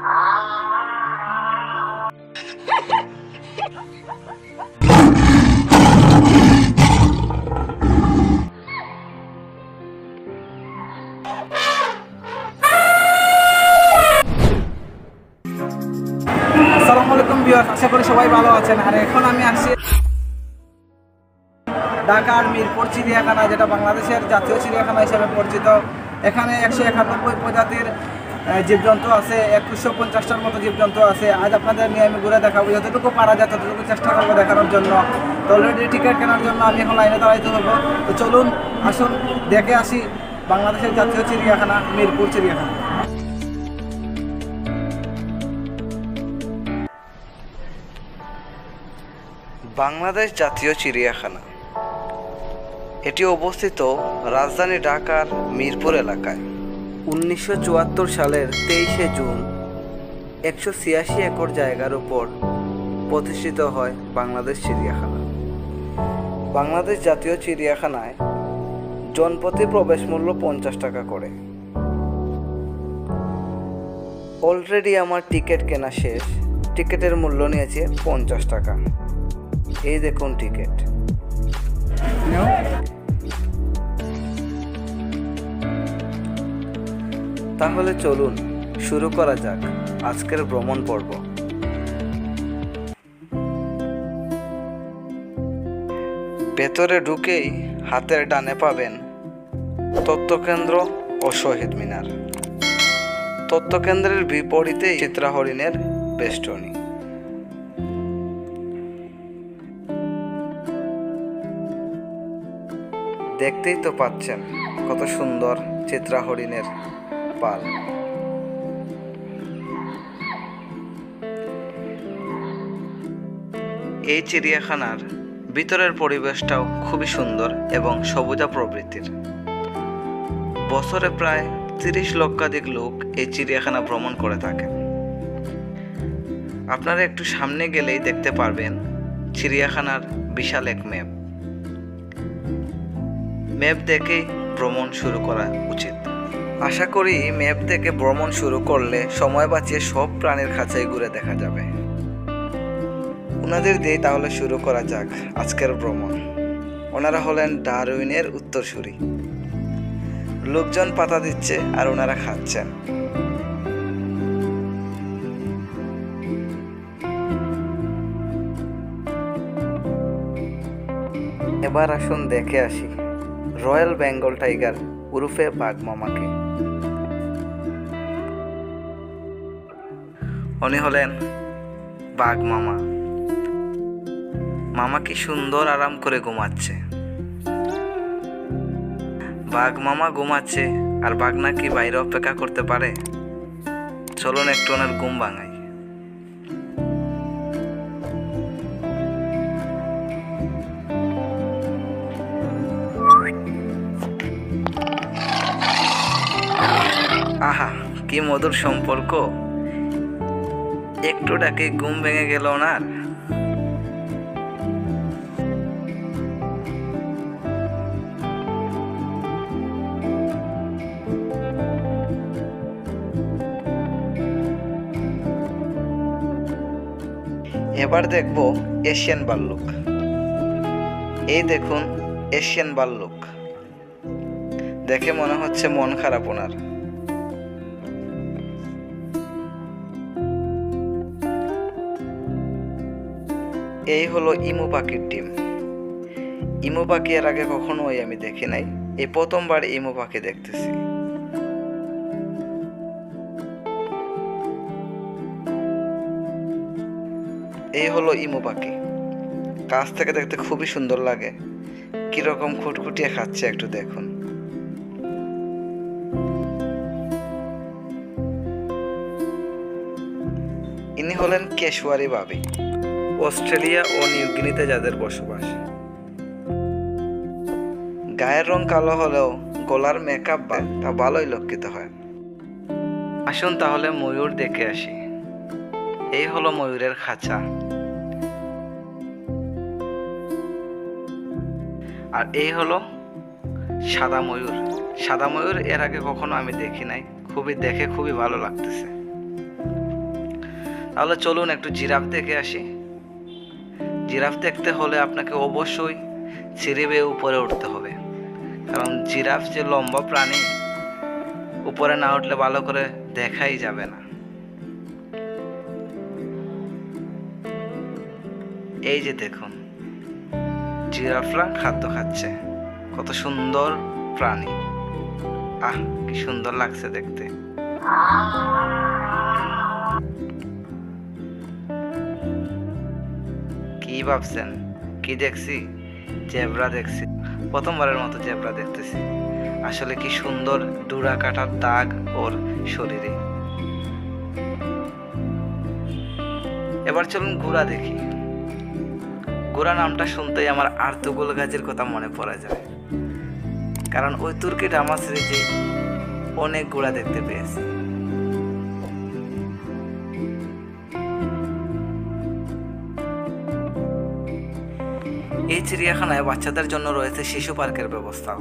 আসসালামু আলাইকুম ভিউয়ার্স, আশা করি সবাই ভালো আছেন। আর এখন আমি আসছি ঢাকার মিরপুর চিড়িয়াখানা, যেটা বাংলাদেশের জাতীয় চিড়িয়াখানা হিসেবে পরিচিত। এখানে 191 প্রজাতির জীবজন্তু আছে, 2150টার মতো জীবজন্তু আছে। আজ আপনাদের নিয়ে আমি ঘুরে দেখাবো, যতটুকু পারা যায় ততটুকু চেষ্টা করবো দেখানোর জন্য। তো অলরেডি টিকিট কেনার জন্য আমি এখন লাইনে দাঁড়াইতে হবো। তো চলুন আসুন দেখে আসি বাংলাদেশের জাতীয় চিড়িয়াখানা মিরপুর চিড়িয়াখানা। বাংলাদেশ জাতীয় চিড়িয়াখানা এটি অবস্থিত রাজধানী ঢাকার মিরপুর এলাকায়। 1974 সালের 23শে জুন 186 একর জায়গার উপর প্রতিষ্ঠিত হয় বাংলাদেশ চিড়িয়াখানা। বাংলাদেশ জাতীয় চিড়িয়াখানায় জনপ্রতি প্রবেশ মূল্য 50 টাকা করে। অলরেডি আমার টিকিট কেনা শেষ। টিকিটের মূল্য নিয়েছে 50 টাকা। এই দেখুন টিকিট। তাহলে চলুন শুরু করা যাক আজকের ভ্রমণ পর্ব। ভেতরে ঢুকেই হাতের ডানে পাবেন তথ্যকেন্দ্র ও শহীদ মিনার। তথ্যকেন্দ্রের বিপরীতেই চিত্রা হরিণের বেষ্টনী। দেখতেই তো পাচ্ছেন কত সুন্দর চিত্রা হরিণের পাল। এই চিড়িয়াখানার ভিতরের পরিবেশটাও খুবই সুন্দর এবং সবুজা প্রবৃত্তির। বছরে প্রায় 30 লক্ষাধিক লোক এই চিড়িয়াখানা ভ্রমণ করে থাকেন। আপনারা একটু সামনে গেলেই দেখতে পারবেন চিড়িয়াখানার বিশাল এক ম্যাপ। ম্যাপ দেখেই ভ্রমণ শুরু করা উচিত। আশা করি ম্যাপ দেখে ভ্রমণ শুরু করলে সময় বাঁচিয়ে সব প্রাণীর খাঁচাই ঘুরে দেখা যাবে। ওনাদের দিয়ে তাহলে শুরু করা যাক আজকের ভ্রমণ। ওনারা হলেন ডারউইনের উত্তরসূরি। লোকজন পাতা দিচ্ছে আর ওনারা খাচ্ছেন। এবার আসুন দেখে আসি রয়্যাল বেঙ্গল টাইগার উরুফে বাঘ মামাকে। উনি হলেন বাঘ মামা। মামা কি সুন্দর আরাম করে ঘুমাচ্ছে। বাঘ মামা ঘুমাচ্ছে আর বাঘ নাকি বাইরে অপেক্ষা করতে পারে। চলুন একটু ওনার ঘুম ভাঙাই। আহা, কি মধুর সম্পর্ক। একটু ডাকে ঘুম ভেঙে গেল ওনার। এবার দেখব এশিয়ান ভাল্লুক। এই দেখুন এশিয়ান ভাল্লুক। দেখে মনে হচ্ছে মন খারাপ ওনার। এই হলো ইমু পাখির ডিম। ইমু পাখি এর আগে কখনোই আমি দেখি নাই, এই প্রথমবার ইমু পাখি দেখতেছি। এই হলো ইমু পাখি। কাছ থেকে দেখতে খুবই সুন্দর লাগে। কিরকম খুটখুটিয়ে খাচ্ছে একটু দেখুন। ইনি হলেন কেশওয়ারি বাবি। অস্ট্রেলিয়া ও নিউগিনিতে যাদের বসবাস। গায়ের রং কালো হলেও গলার মেকআপ তা ভালোই লক্ষিত হয়। আসুন তাহলে ময়ূর দেখে আসি। এই হলো ময়ূরের খাঁচা। আর এই হলো সাদা ময়ূর। সাদা ময়ূর এর আগে কখনো আমি দেখি নাই, খুবই ভালো লাগতেছে। তাহলে চলুন একটু জিরাফ দেখে আসি। জিরাফ দেখতে হলে আপনাকে অবশ্যই সিঁড়ি বেয়ে উপরে উঠতে হবে, কারণ জিরাফ যে লম্বা প্রাণী, উপরে না উঠলে ভালো করে দেখাই যাবে না। এই যে দেখুন, জিরাফরা খাদ্য খাচ্ছে, কত সুন্দর প্রাণী। আহ, কি সুন্দর লাগছে দেখতে। কি ভাবছেন, কি দেখছি? জেব্রা দেখছি, প্রথমবারের মতো জেব্রা দেখতেছি। আসলে কি সুন্দর ডুরা কাটার দাগ ওর শরীরে। এবার চলুন ঘোড়া দেখি। ঘোড়া নামটা শুনতেই আমার আর্তুগুল গাছের কথা মনে পড়ে যায়, কারণ ওই তুর্কি ড্রামা সিরিজে অনেক ঘোড়া দেখতে পেয়েছি। এই চিড়িয়াখানায় বাচ্চাদের জন্য রয়েছে শিশু পার্কের ব্যবস্থাও।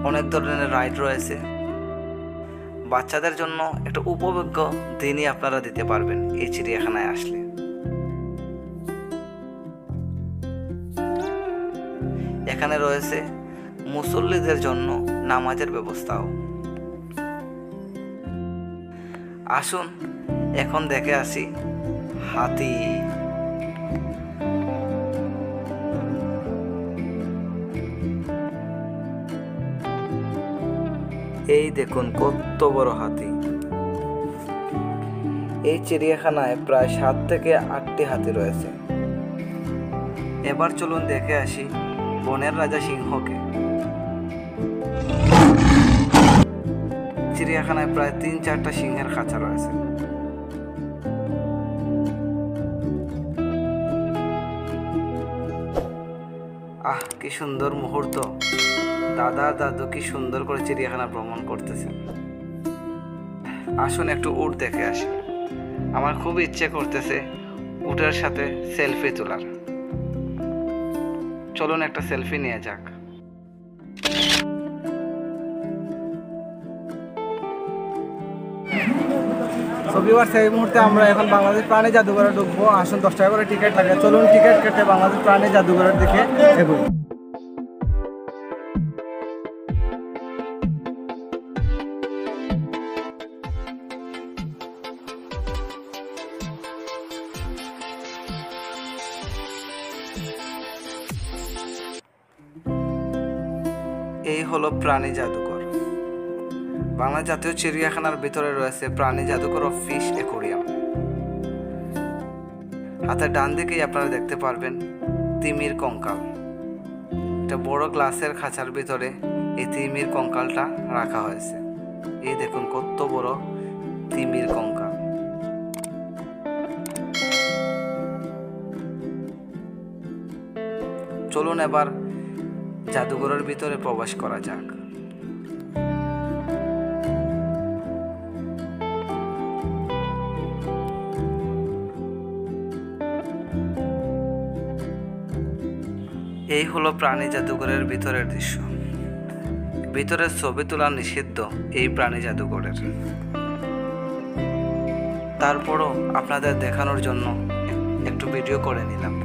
অনেক ধরনের রাইড রয়েছে। বাচ্চাদের জন্য একটা উপভোগ্য দিনই আপনারা দিতে পারবেন এই চিড়িয়াখানায় আসলে। এখানে রয়েছে মুসল্লিদের জন্য নামাজের ব্যবস্থাও। আসুন এখন দেখে আসি হাতি। এই দেখুন কত বড় হাতি। এই চিড়িয়াখানায় প্রায় 7 থেকে 8টি হাতি রয়েছে। এবার চলুন দেখে আসি বনের রাজা সিংহকে। চিড়িয়াখানায় প্রায় 3-4টা সিংহের খাঁচা রয়েছে। আহ, কি সুন্দর মুহূর্ত। দাদা দাদু কি সুন্দর করে চিড়িয়াখানা ভ্রমণ করতেছে। আসুন একটু উট দেখে আসি। আমার খুব ইচ্ছে করতেছে উটের সাথে সেলফি তোলার। চলুন একটা সেলফি নিয়ে যাক। এই মুহূর্তে আমরা এখন বাংলাদেশ প্রাণী জাদুঘরে ঢুকবো। আসুন 10 টাকা করে টিকিট লাগে। চলুন টিকিট কেটে বাংলাদেশ প্রাণী জাদুঘরের দিকে এগোই। এই হলো প্রাণী জাদুঘর। বাংলা জাতীয় চিড়িয়াখানার ভিতরে রয়েছে প্রাণী জাদুঘর ও ফিশ অ্যাকোয়ারিয়াম। হাতের ডান দিকেই আপনারা দেখতে পারবেন তিমির কঙ্কাল। একটা বড় গ্লাসের খাঁচার ভিতরে এই তিমির কঙ্কালটা রাখা হয়েছে। এই দেখুন কত বড় তিমির কঙ্কাল। চলুন এবার জাদুঘরের ভিতরে প্রবেশ করা যাক। এই হলো প্রাণী জাদুঘরের ভিতরের দৃশ্য। ভিতরের ছবি তোলা নিষিদ্ধ এই প্রাণী জাদুঘরের। তারপরও আপনাদের দেখানোর জন্য একটু ভিডিও করে নিলাম।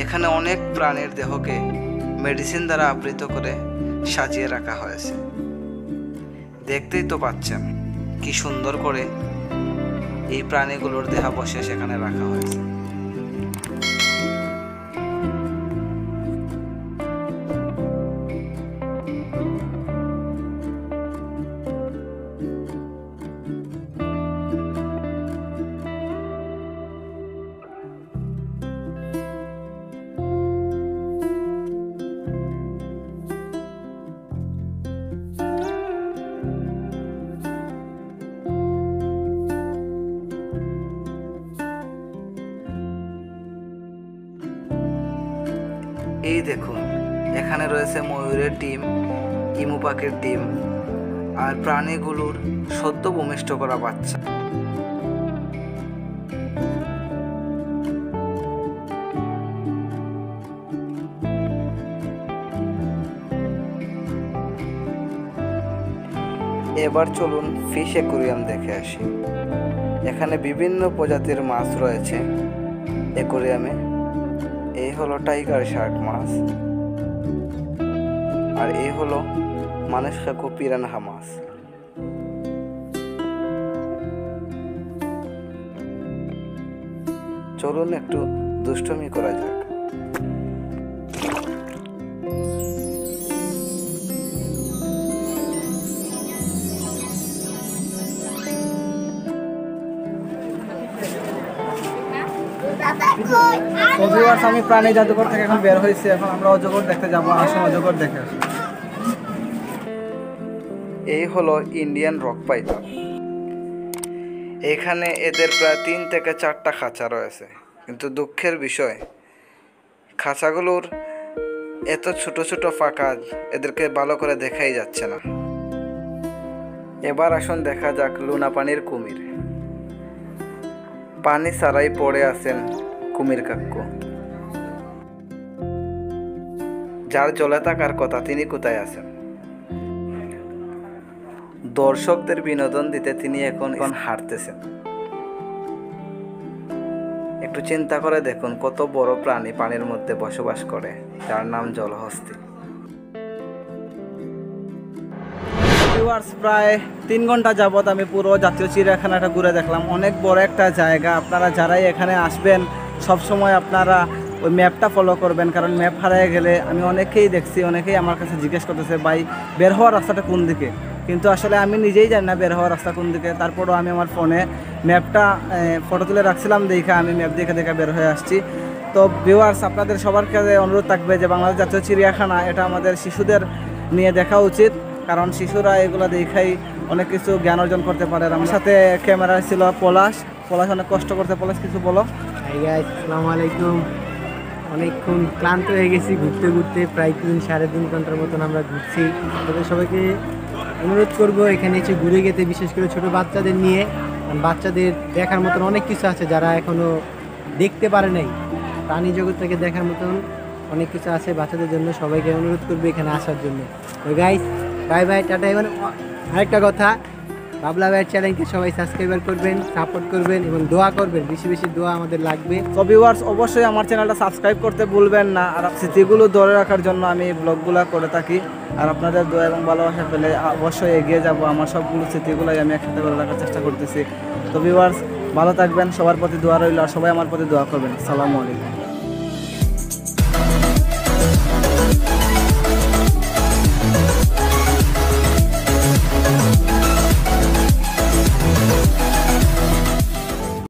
এখানে অনেক প্রাণীর দেহকে মেডিসিন দ্বারা আবৃত করে সাজিয়ে রাখা হয়েছে। দেখতেই তো পাচ্ছেন কি সুন্দর করে এই প্রাণীগুলোর দেহাবশেষ এখানে রাখা হয়েছে। এই দেখুন, এখানে রয়েছে ময়ূরের ডিম, ইমু পাখির ডিম আর প্রাণীগুলোর সদ্য ভূমিষ্ঠ করা বাচ্চা। এবার চলুন ফিশ অ্যাকুরিয়াম দেখে আসি। এখানে বিভিন্ন প্রজাতির মাছ রয়েছে অ্যাকুরিয়ামে। এই হলো টাইগার শার্ক মাছ, আর এই হলো মানুষ কাকু পিরানহা মাছ। চলুন একটু দুষ্টমি করা যাক। তো ভিউয়ার্স, আমি প্রাণী জাদুঘর থেকে এখন বের হয়েছি। এখন আমরা অজগর দেখতে যাবো। আসুন অজগর দেখে আসি। এই হলো ইন্ডিয়ান রক পাইথন। এখানে এদের প্রায় 3 থেকে 4টা খাঁচা রয়েছে, কিন্তু দুঃখের বিষয় খাঁচাগুলোর এত ছোট ছোট ফাঁকা, এদেরকে ভালো করে দেখাই যাচ্ছে না। এবার আসুন দেখা যাক লুনা পানির কুমির। পানি ছাড়াই পড়ে আছেন কুমির কাকু। যার জলে থাকার কথা তিনি কোথায় আছেন? দর্শকদের বিনোদন দিতে তিনি এখন হাঁটতেছেন। একটু চিন্তা করে দেখুন কত বড় প্রাণী পানির মধ্যে বসবাস করে, যার নাম জলহস্তী। ভিউয়ার্স, প্রায় 3 ঘন্টা যাবত আমি পুরো জাতীয় চিড়িয়াখানাটা ঘুরে দেখলাম। অনেক বড় একটা জায়গা। আপনারা যারাই এখানে আসবেন সব সময় আপনারা ওই ম্যাপটা ফলো করবেন, কারণ ম্যাপ হারিয়ে গেলে আমি অনেকেই দেখছি, অনেকেই আমার কাছে জিজ্ঞেস করতেছে ভাই বের হওয়ার রাস্তাটা কোন দিকে, কিন্তু আসলে আমি নিজেই জানি না বের হওয়ার রাস্তা কোন দিকে। তারপরও আমি আমার ফোনে ম্যাপটা ফটো তুলে রাখছিলাম, দেখে আমি ম্যাপ দেখে বের হয়ে আসছি। তো ভিউয়ার্স, আপনাদের সবার কাছে অনুরোধ থাকবে যে বাংলাদেশ জাতীয় চিড়িয়াখানা এটা আমাদের শিশুদের নিয়ে দেখা উচিত, কারণ শিশুরা এগুলো দেখাই অনেক কিছু জ্ঞান অর্জন করতে পারে। আমার সাথে ক্যামেরা ছিল পলাশ অনেক কষ্ট করতে। পলাশ, কিছু বলো। হাই গাইস, আসসালামু আলাইকুম। অনেকক্ষণ ক্লান্ত হয়ে গেছি ঘুরতে ঘুরতে, প্রায় 3-3.5 ঘন্টার মতন আমরা ঘুরছি। আপনাদের সবাইকে অনুরোধ করব এখানে এসে ঘুরে যেতে, বিশেষ করে ছোট বাচ্চাদের নিয়ে। বাচ্চাদের দেখার মতন অনেক কিছু আছে যারা এখনও দেখতে পারে নাই। প্রাণী জগৎ থেকে দেখার মতন অনেক কিছু আছে বাচ্চাদের জন্য। সবাইকে অনুরোধ করবে এখানে আসার জন্য। তো গাইস, বাই বাই, টাটা। এবং আরেকটা কথা, বাবলা ভাইয়ের চ্যানেলকে সবাই সাবস্ক্রাইব করবেন, সাপোর্ট করবেন এবং দোয়া করবেন। বেশি বেশি দোয়া আমাদের লাগবে। তো ভিউয়ার্স, অবশ্যই আমার চ্যানেলটা সাবস্ক্রাইব করতে ভুলবেন না। আর স্মৃতিগুলো ধরে রাখার জন্য আমি এই ব্লগগুলো করে থাকি। আর আপনাদের দোয়া এবং ভালোবাসা পেলে অবশ্যই এগিয়ে যাব। আমার সবগুলো স্মৃতিগুলোই আমি একসাথে করে রাখার চেষ্টা করতেছি। তো ভিউয়ার্স, ভালো থাকবেন, সবার প্রতি দোয়া রইল, আর সবাই আমার প্রতি দোয়া করবেন। আসসালামু আলাইকুম।